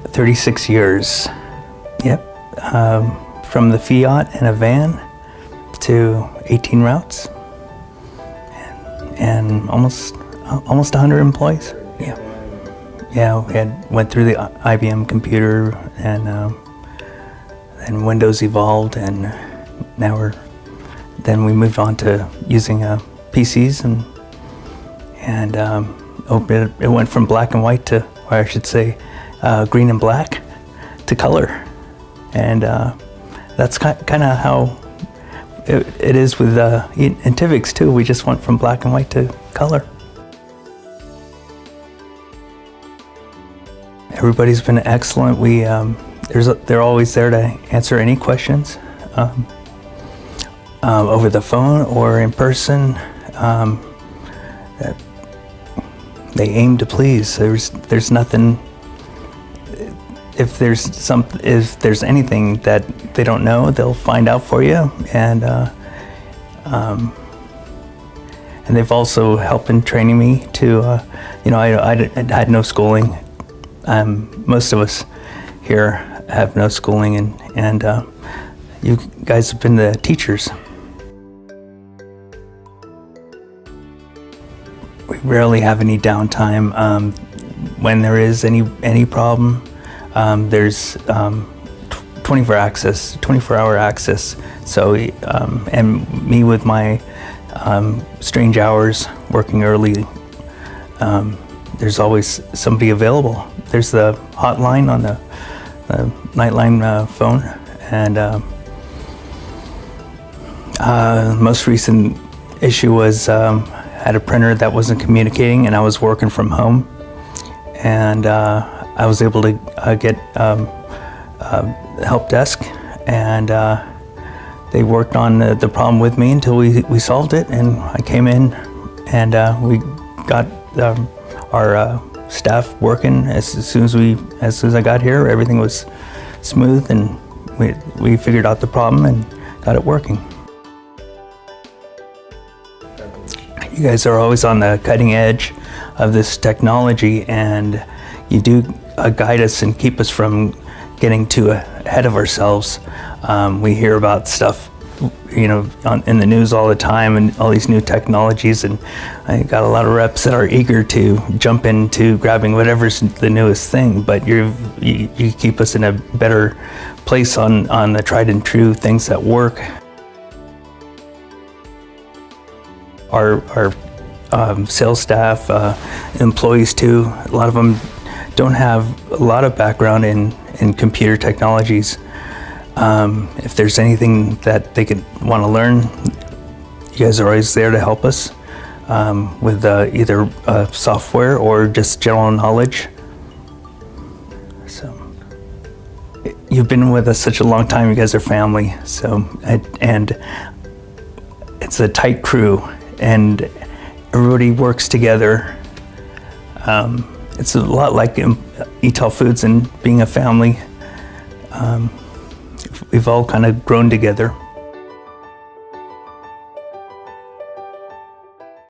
36 years. Yep. From the Fiat and a van to 18 routes and almost 100 employees. Yeah. Yeah, we went through the IBM computer and Windows evolved, and now then we moved on to using PCs and it went from black and white to, or I should say, green and black to color, and that's kind of how it is with Intivix too. We just went from black and white to color. Everybody's been excellent. They're always there to answer any questions, over the phone or in person. They aim to please. There's nothing. If there's anything that they don't know, they'll find out for you, and they've also helped in training me to. I had no schooling. Most of us here have no schooling, and you guys have been the teachers. We rarely have any downtime. When there is any problem, there's 24-hour access. So, and me with my strange hours, working early, there's always somebody available. There's the hotline on the Nightline phone, and most recent issue was had a printer that wasn't communicating, and I was working from home, and I was able to get help desk, and they worked on the problem with me until we solved it, and I came in, and we got our staff working as soon as I got here. Everything was smooth, and we figured out the problem and got it working. You guys are always on the cutting edge of this technology, and you do guide us and keep us from getting too ahead of ourselves. We hear about stuff, in the news all the time, and all these new technologies, and I got a lot of reps that are eager to jump into grabbing whatever's the newest thing, but you keep us in a better place on the tried and true things that work. Our sales staff, employees too, a lot of them don't have a lot of background in computer technologies. If there's anything that they could want to learn, you guys are always there to help us with either software or just general knowledge. So you've been with us such a long time. You guys are family. So and it's a tight crew, and everybody works together. It's a lot like Italfoods and being a family. We've all kind of grown together.